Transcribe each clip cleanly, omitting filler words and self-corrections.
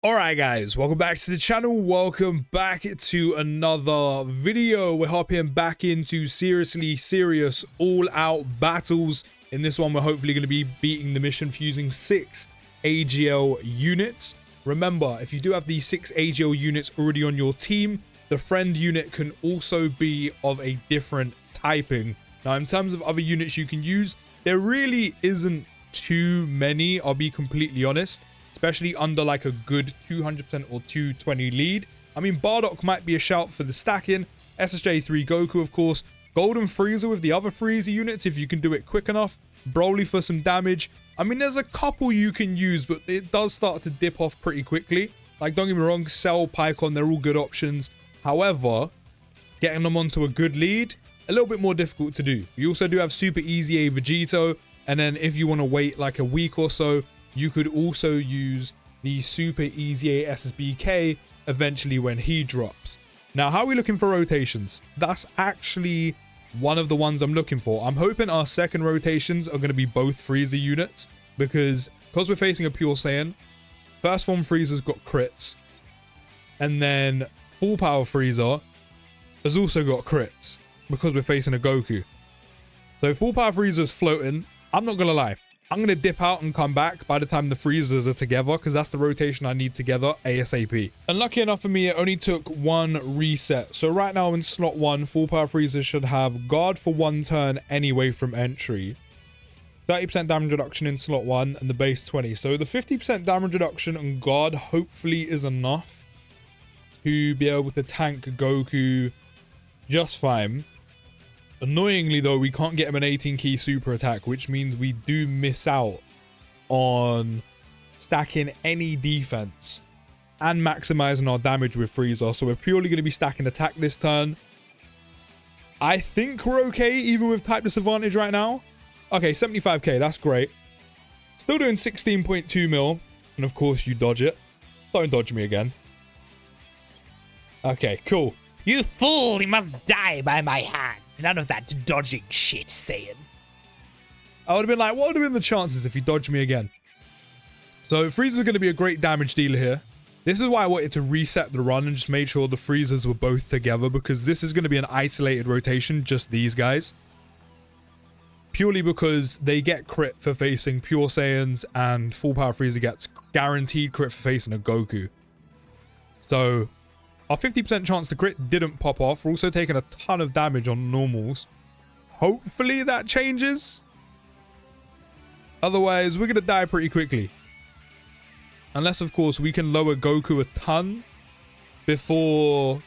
Alright guys, welcome back to the channel, welcome back to another video. We're hopping back into seriously serious all-out battles. In this one, we're hopefully going to be beating the mission fusing 6 AGL units. Remember, if you do have these 6 AGL units already on your team, the friend unit can also be of a different typing. Now, in terms of other units you can use, there really isn't too many, I'll be completely honest. Especially under like a good 200% or 220 lead. I mean, Bardock might be a shout for the stacking. SSJ3 Goku, of course. Golden Frieza with the other Frieza units if you can do it quick enough. Broly for some damage. I mean, there's a couple you can use, but it does start to dip off pretty quickly. Like, don't get me wrong, Cell, Pycon, they're all good options. However, getting them onto a good lead, a little bit more difficult to do. You also do have Super Easy A Vegito. And then if you want to wait like a week or so, you could also use the Super Easy A SSBK eventually when he drops. Now, how are we looking for rotations? That's actually one of the ones I'm looking for. I'm hoping our second rotations are going to be both Frieza units because we're facing a Pure Saiyan, First Form Frieza's got crits. And then Full Power Frieza has also got crits because we're facing a Goku. So Full Power Frieza's floating. I'm not going to lie. I'm going to dip out and come back by the time the Friezas are together because that's the rotation I need together ASAP. And lucky enough for me, it only took one reset. So right now in slot 1, Full Power Frieza should have guard for 1 turn anyway from entry. 30% damage reduction in slot 1 and the base 20. So the 50% damage reduction and guard hopefully is enough to be able to tank Goku just fine. Annoyingly though, we can't get him an 18 key super attack, which means we do miss out on stacking any defense and maximizing our damage with Frieza. So we're purely going to be stacking attack this turn. I think we're okay even with type disadvantage right now. Okay, 75k, that's great. Still doing 16.2 mil. And of course you dodge it. Don't dodge me again. Okay, cool. You fool, you must die by my hand. None of that dodging shit, Saiyan. I would have been like, what would have been the chances if he dodged me again? So Frieza's going to be a great damage dealer here. This is why I wanted to reset the run and just made sure the Friezas were both together, because this is going to be an isolated rotation, just these guys. Purely because they get crit for facing Pure Saiyans and Full Power Frieza gets guaranteed crit for facing a Goku. So our 50% chance to crit didn't pop off. We're also taking a ton of damage on normals. Hopefully that changes. Otherwise, we're going to die pretty quickly. Unless, of course, we can lower Goku a ton before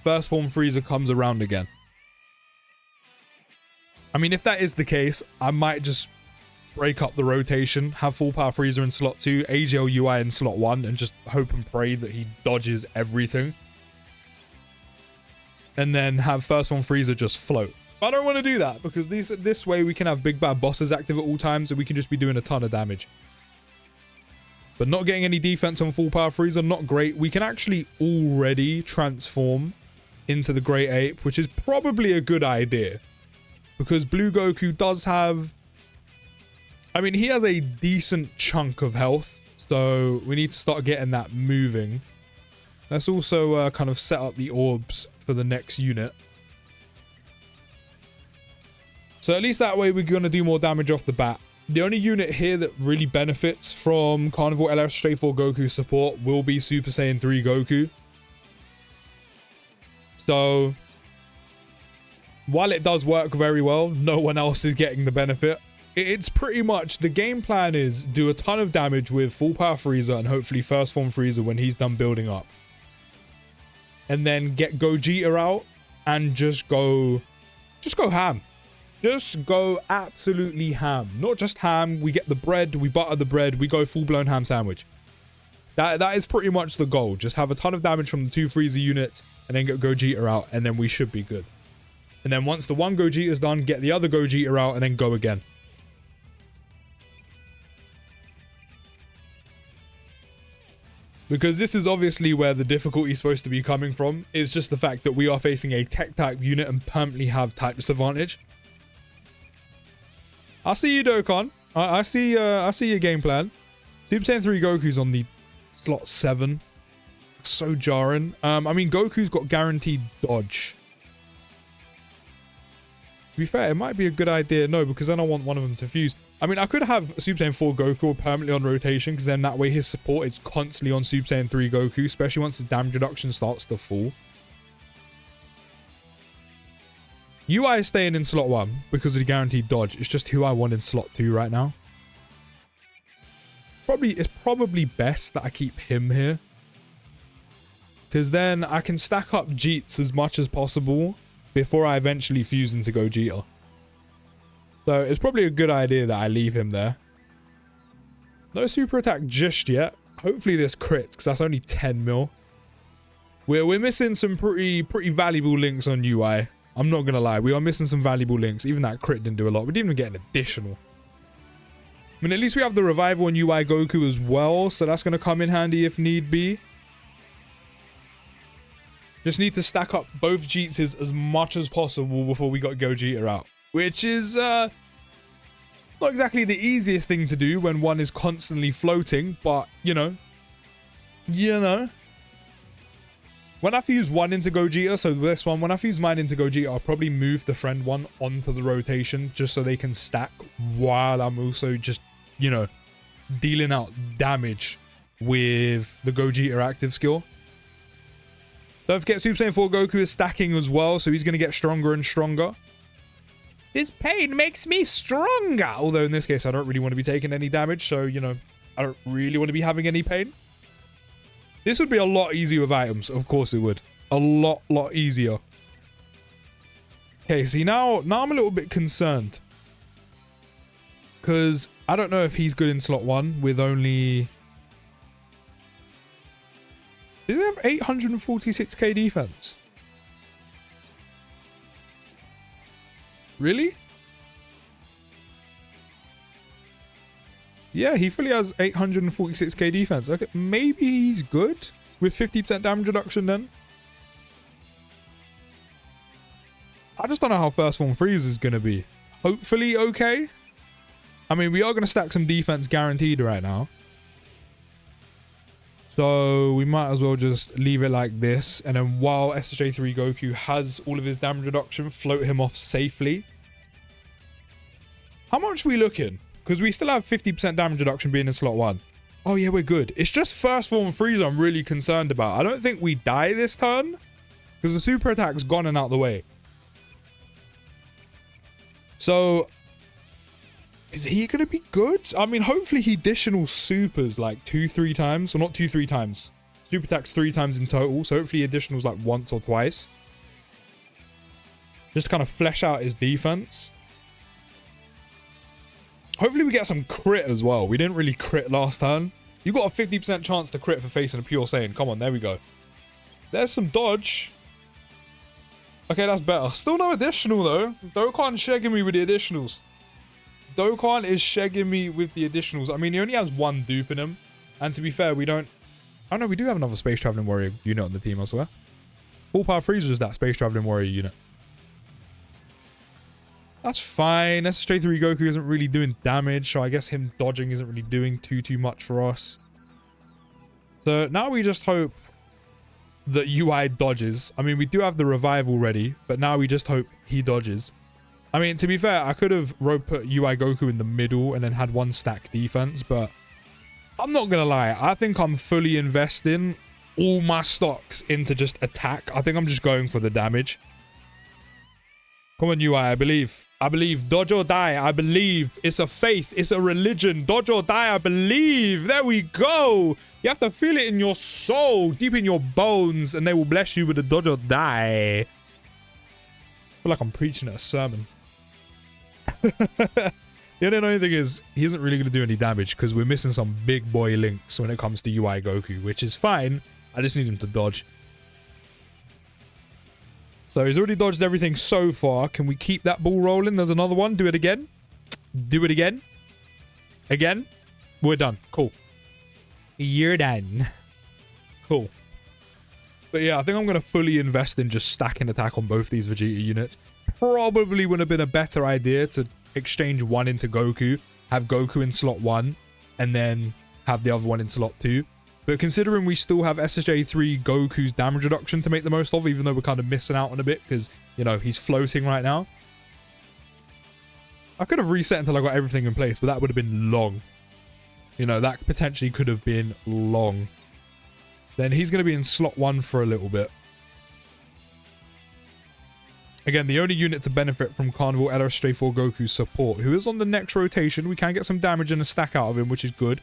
First Form Frieza comes around again. I mean, if that is the case, I might just break up the rotation, have Full Power Frieza in slot 2, AGL UI in slot 1, and just hope and pray that he dodges everything. And then have First Form Frieza just float. But I don't want to do that, because this way we can have big bad bosses active at all times, and we can just be doing a ton of damage. But not getting any defense on Full Power Frieza, not great. We can actually already transform into the Great Ape, which is probably a good idea. Because Blue Goku does have... I mean, he has a decent chunk of health, so we need to start getting that moving. Let's also kind of set up the orbs for the next unit. So at least that way we're going to do more damage off the bat. The only unit here that really benefits from Carnival LS Stray 4 Goku support will be Super Saiyan 3 Goku. So while it does work very well, no one else is getting the benefit. It's pretty much, the game plan is do a ton of damage with Full Power Frieza and hopefully First Form Frieza when he's done building up. And then get Gogeta out and just go ham. Just go absolutely ham. Not just ham, we get the bread, we butter the bread, we go full-blown ham sandwich. That is pretty much the goal. Just have a ton of damage from the 2 Frieza units and then get Gogeta out and then we should be good. And then once the one Gogeta is done, get the other Gogeta out and then go again. Because this is obviously where the difficulty is supposed to be coming from, is just the fact that we are facing a tech type unit and permanently have type disadvantage. I see you, Dokkan. I see your game plan. Super Saiyan 3 Goku's on the slot 7. So jarring. I mean, Goku's got guaranteed dodge. To be fair, it might be a good idea. No, because then I want one of them to fuse. I mean, I could have Super Saiyan 4 Goku permanently on rotation, because then that way his support is constantly on Super Saiyan 3 Goku, especially once his damage reduction starts to fall. UI is staying in slot 1 because of the guaranteed dodge. It's just who I want in slot 2 right now. It's probably best that I keep him here, because then I can stack up Jeets as much as possible before I eventually fuse into Gogeta. So it's probably a good idea that I leave him there. No super attack just yet. Hopefully this crits, because that's only 10 mil. We're missing some pretty valuable links on UI. I'm not going to lie. We are missing some valuable links. Even that crit didn't do a lot. We didn't even get an additional. I mean, at least we have the revival on UI Goku as well, so that's going to come in handy if need be. Just need to stack up both Jeetses as much as possible before we got Gogeta out. Which is not exactly the easiest thing to do when one is constantly floating, but, you know. When I fuse one into Gogeta, so this one, when I fuse mine into Gogeta, I'll probably move the friend one onto the rotation just so they can stack while I'm also just, you know, dealing out damage with the Gogeta active skill. Don't forget Super Saiyan 4 Goku is stacking as well, so he's going to get stronger and stronger. This pain makes me stronger. Although in this case, I don't really want to be taking any damage. So, you know, I don't really want to be having any pain. This would be a lot easier with items. Of course it would. A lot easier. Okay, see, now I'm a little bit concerned. Because I don't know if he's good in slot 1 with only... Did they have 846k defense? Really? Yeah, he fully has 846k defense. Okay, maybe he's good with 50% damage reduction then. I just don't know how first form Frieza is going to be. Hopefully okay. I mean, we are going to stack some defense guaranteed right now. So we might as well just leave it like this. And then while SSJ3 Goku has all of his damage reduction, float him off safely. How much are we looking? Because we still have 50% damage reduction being in slot 1. Oh yeah, we're good. It's just first form Frieza I'm really concerned about. I don't think we die this turn, because the super attack's gone and out the way. So... is he going to be good? I mean, hopefully he additional supers like 2-3 times. Or not 2-3 times. Super attacks 3 times in total. So hopefully additionals like once or twice. Just to kind of flesh out his defense. Hopefully we get some crit as well. We didn't really crit last turn. You got a 50% chance to crit for facing a pure Saiyan. Come on, there we go. There's some dodge. Okay, that's better. Still no additional though. Dokkan shagging me with the additionals. Dokkan is shagging me with the additionals. I mean, he only has one dupe in him. And to be fair, we don't... oh no, we do have another Space Traveling Warrior unit on the team, I swear. Full Power Frieza is that Space Traveling Warrior unit. That's fine. SSJ3 Goku isn't really doing damage, so I guess him dodging isn't really doing too much for us. So now we just hope that UI dodges. I mean, we do have the revival ready, but now we just hope he dodges. I mean, to be fair, I could have put UI Goku in the middle and then had one stack defense, but I'm not going to lie. I think I'm fully investing all my stocks into just attack. I think I'm just going for the damage. Come on, UI, I believe. I believe. Dodge or die. I believe. It's a faith. It's a religion. Dodge or die. I believe. There we go. You have to feel it in your soul, deep in your bones, and they will bless you with a dodge or die. I feel like I'm preaching at a sermon. The only thing is, he isn't really going to do any damage because we're missing some big boy links when it comes to UI Goku, which is fine. I just need him to dodge. So he's already dodged everything so far. Can we keep that ball rolling? There's another one. Do it again. Do it again. Again. We're done. Cool. You're done. Cool. But yeah, I think I'm going to fully invest in just stacking attack on both these Vegeta units. Probably would have been a better idea to exchange one into Goku, have Goku in slot 1, and then have the other one in slot 2. But considering we still have SSJ3 Goku's damage reduction to make the most of, even though we're kind of missing out on a bit because, you know, he's floating right now. I could have reset until I got everything in place, but that would have been long. You know, that potentially could have been long. Then he's going to be in slot 1 for a little bit. Again, the only unit to benefit from Carnival LSJ4 Goku's support, who is on the next rotation. We can get some damage and a stack out of him, which is good.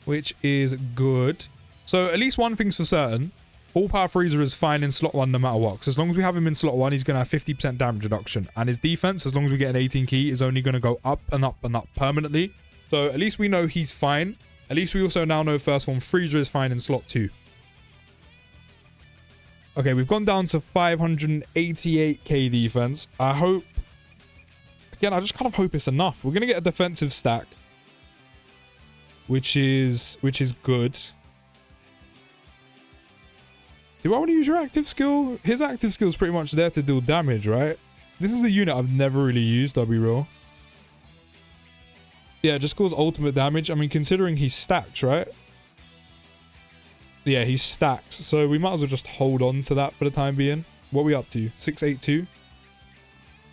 Which is good. So at least one thing's for certain. Full Power Freezer is fine in slot 1 no matter what. Because as long as we have him in slot 1, he's going to have 50% damage reduction. And his defense, as long as we get an 18 key, is only going to go up and up and up permanently. So at least we know he's fine. At least we also now know First Form Freezer is fine in slot 2. Okay, we've gone down to 588k defense. I hope... Again, I just kind of hope it's enough. We're going to get a defensive stack. Which is good. Do I want to use your active skill? His active skill is pretty much there to deal damage, right? This is a unit I've never really used, I'll be real. Yeah, just cause ultimate damage. I mean, considering he stacks, right? Yeah, he stacks. So we might as well just hold on to that for the time being. What are we up to? 682?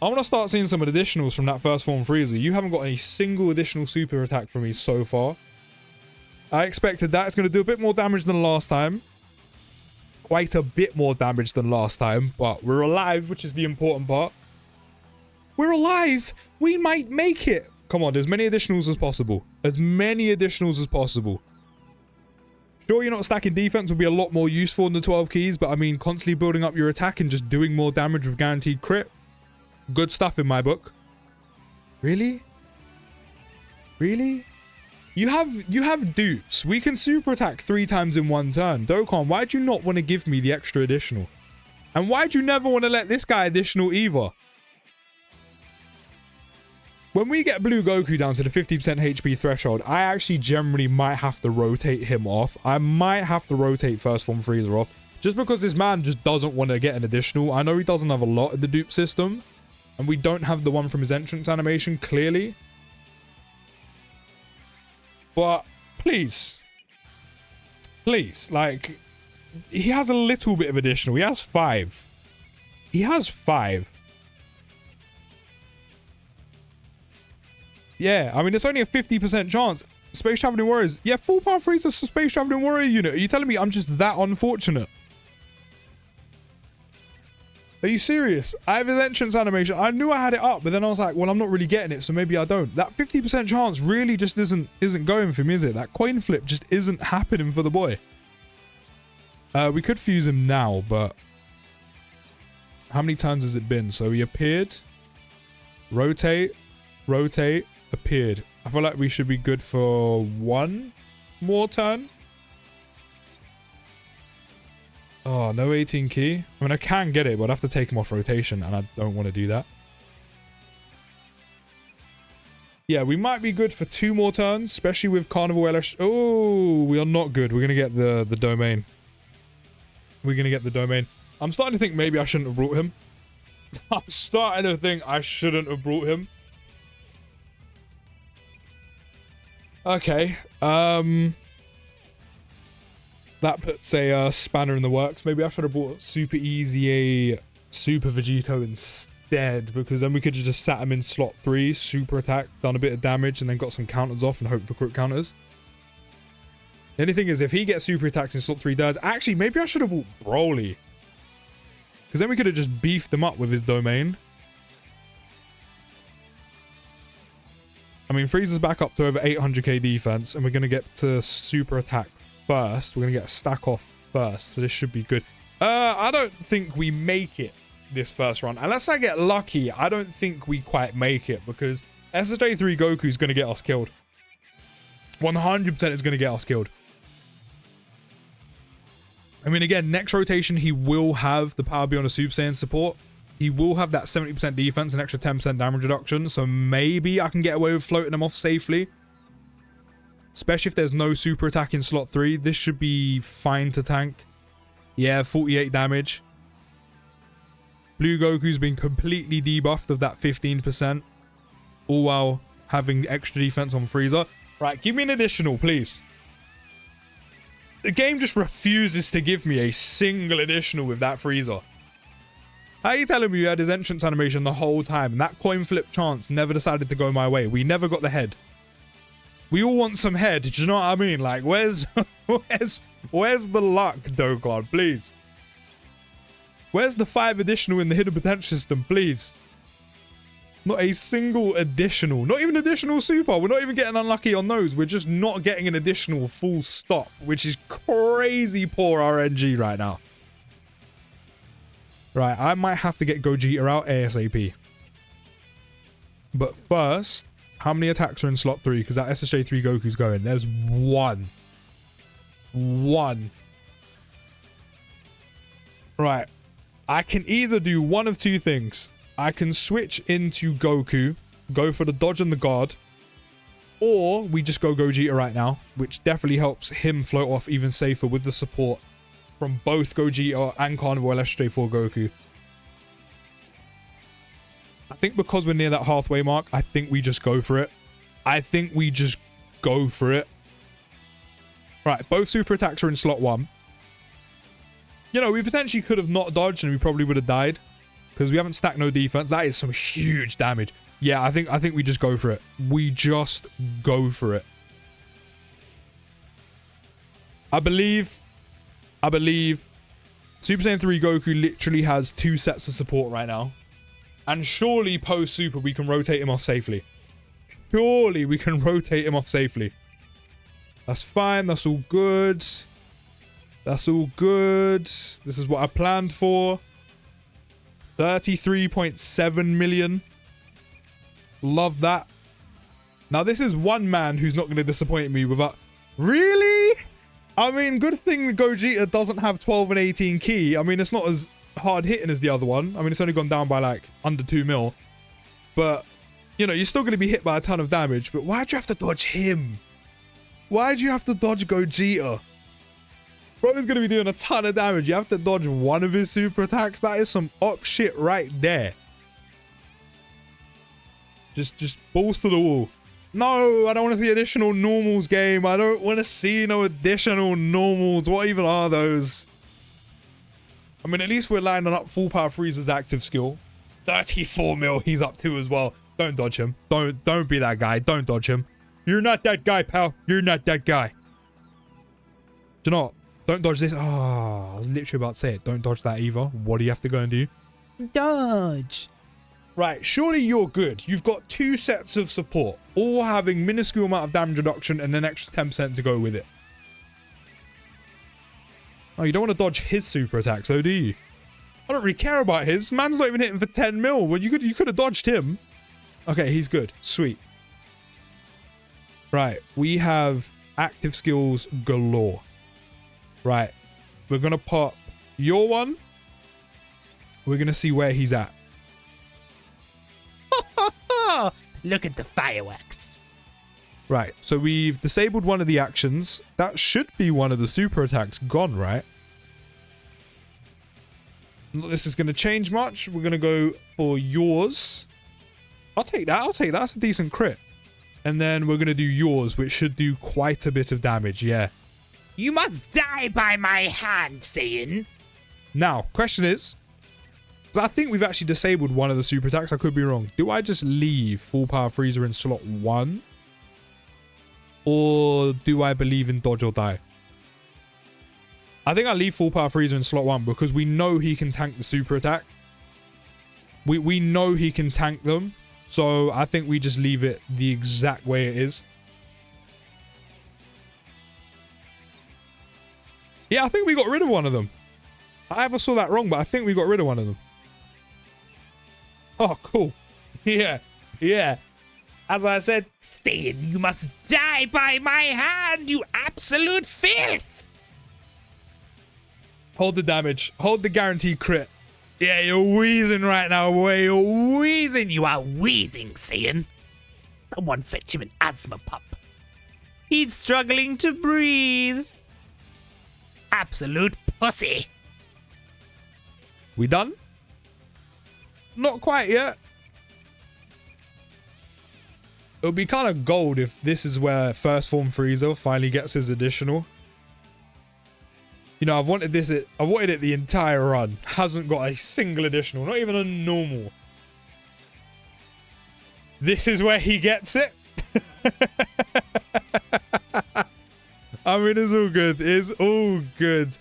I want to start seeing some additionals from that First Form Freezer. You haven't got a single additional super attack from me so far. I expected that. It's going to do a bit more damage than last time. Quite a bit more damage than last time. But we're alive, which is the important part. We're alive! We might make it! Come on, as many additionals as possible. As many additionals as possible. Sure, you're not stacking defense will be a lot more useful in the 12 keys, but I mean, constantly building up your attack and just doing more damage with guaranteed crit. Good stuff in my book. Really? Really? You have dupes. We can super attack 3 times in 1 turn. Dokkan, why'd you not want to give me the extra additional? And why'd you never want to let this guy additional either? When we get Blue Goku down to the 50% HP threshold, I actually generally might have to rotate him off. I might have to rotate First Form Freezer off. Just because this man just doesn't want to get an additional. I know he doesn't have a lot in the dupe system. And we don't have the one from his entrance animation, clearly. But, please. Please, like... He has a little bit of additional. He has 5. He has 5. Yeah, I mean, it's only a 50% chance. Space Traveling Warriors. Yeah, Full Power Freezer Space Traveling Warrior unit. Are you telling me I'm just that unfortunate? Are you serious? I have his entrance animation. I knew I had it up, but then I was like, well, I'm not really getting it, so maybe I don't. That 50% chance really just isn't going for me, is it? That coin flip just isn't happening for the boy. We could fuse him now, but... How many times has it been? So he appeared. Rotate. Rotate. Appeared. I feel like we should be good for 1 more turn. Oh, no 18 key. I mean, I can get it, but I'd have to take him off rotation, and I don't want to do that. Yeah, we might be good for 2 more turns, especially with Carnival LS. Oh, we are not good. We're going to get the domain. We're going to get the domain. I'm starting to think maybe I shouldn't have brought him. I'm starting to think I shouldn't have brought him. Okay, that puts a spanner in the works. Maybe I should have bought Super Easy a Super Vegito instead, because then we could have just sat him in slot 3, super attack, done a bit of damage, and then got some counters off and hope for crit counters. The only thing is, if he gets super attacks in slot 3 does, actually, maybe I should have bought Broly, because then we could have just beefed him up with his domain. I mean, Frieza's back up to over 800k defense, and we're going to get to super attack first. We're going to get a stack off first, so this should be good. I don't think we make it this first run. Unless I get lucky, I don't think we quite make it, because SSJ3 Goku is going to get us killed. 100% is going to get us killed. I mean, again, next rotation, he will have the Power Beyond a Super Saiyan support. He will have that 70% defense and extra 10% damage reduction, so maybe I can get away with floating him off safely. Especially if there's no super attack in slot 3. This should be fine to tank. Yeah, 48 damage. Blue Goku's been completely debuffed of that 15%. All while having extra defense on Frieza. Right, give me an additional, please. The game just refuses to give me a single additional with that Frieza. How are you telling me you had his entrance animation the whole time and that coin flip chance never decided to go my way? We never got the head. We all want some head. Do you know what I mean? Like, where's the luck, Dokkan? Please. Where's the 5 additional in the hidden potential system? Please. Not a single additional. Not even additional super. We're not even getting unlucky on those. We're just not getting an additional full stop, which is crazy poor RNG right now. Right, I might have to get Gogeta out ASAP. But first, how many attacks are in slot 3? Because that SSJ3 Goku's going. There's one. One. Right. I can either do one of two things. I can switch into Goku, go for the dodge and the guard, or we just go Gogeta right now, which definitely helps him float off even safer with the support from both Gogeta and Carnivore SSJ4 Goku. I think because we're near that halfway mark, I think we just go for it. Right, both super attacks are in slot 1. You know, we potentially could have not dodged and we probably would have died because we haven't stacked no defense. That is some huge damage. Yeah, I think we just go for it. We just go for it. I believe Super Saiyan 3 Goku literally has 2 sets of support right now. And surely post Super we can rotate him off safely. That's fine. That's all good. This is what I planned for. 33.7 million. Love that. Now this is one man who's not going to disappoint me without... Really? I mean, good thing the Gogeta doesn't have 12 and 18 key. I mean, it's not as hard hitting as the other one. I mean, it's only gone down by like under 2 mil. But, you know, you're still going to be hit by a ton of damage. But why'd you have to dodge him? Why'd you have to dodge Gogeta? Bro is going to be doing a ton of damage. You have to dodge one of his super attacks. That is some up shit right there. Just balls to the wall. No, I don't want to see additional normals game. I don't want to see no additional normals. What even are those? I mean, at least we're lining up full power Frieza's active skill. 34 mil he's up to as well. Don't dodge him. Don't be that guy. Don't dodge him. You're not that guy, pal. You're not that guy. Do you know what? Don't dodge this. Oh, I was literally about to say it. Don't dodge that either. What do you have to go and do? Dodge. Right, surely you're good. You've got 2 sets of support, all having minuscule amount of damage reduction and an extra 10% to go with it. Oh, you don't want to dodge his super attacks, though, do you? I don't really care about his. Man's not even hitting for 10 mil. Well, you could have dodged him. Okay, he's good. Sweet. Right, we have active skills galore. Right, we're going to pop your one. We're going to see where he's at. Look at the fireworks. Right, so we've disabled one of the actions. That should be one of the super attacks gone, right? Not this is going to change much. We're going to go for yours. I'll take that. That's a decent crit. And then we're going to do yours, which should do quite a bit of damage, yeah. You must die by my hand, Saiyan. Now, question is, I think we've actually disabled one of the super attacks. I could be wrong. Do I just leave full power Frieza in slot 1? Or do I believe in dodge or die? I think I leave full power Frieza in slot 1 because we know he can tank the super attack. We know he can tank them. So I think we just leave it the exact way it is. Yeah, I think we got rid of one of them. I ever saw that wrong, but I think we got rid of one of them. Oh, cool. Yeah. As I said, Saiyan, you must die by my hand, you absolute filth. Hold the damage. Hold the guaranteed crit. Yeah, you're wheezing right now, boy. You're wheezing. You are wheezing, Saiyan. Someone fetch him an asthma pump. He's struggling to breathe. Absolute pussy. We done? Not quite yet. It'll be kind of gold if this is where first form Frieza finally gets his additional. You know, I've wanted it the entire run. Hasn't got a single additional, not even a normal. This is where he gets it. I mean, it's all good. It's all good.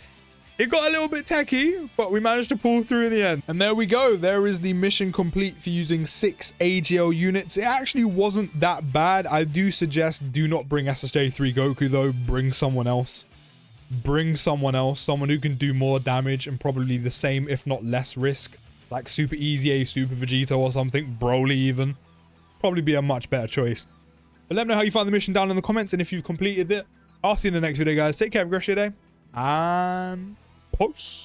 It got a little bit techie, but we managed to pull through in the end. And there we go. There is the mission complete for using 6 AGL units. It actually wasn't that bad. I do suggest do not bring SSJ3 Goku, though. Bring someone else. Bring someone else. Someone who can do more damage and probably the same, if not less risk. Like Super Easy A, Super Vegito or something. Broly even. Probably be a much better choice. But let me know how you find the mission down in the comments. And if you've completed it, I'll see you in the next video, guys. Take care. Have a great day. And... Peace.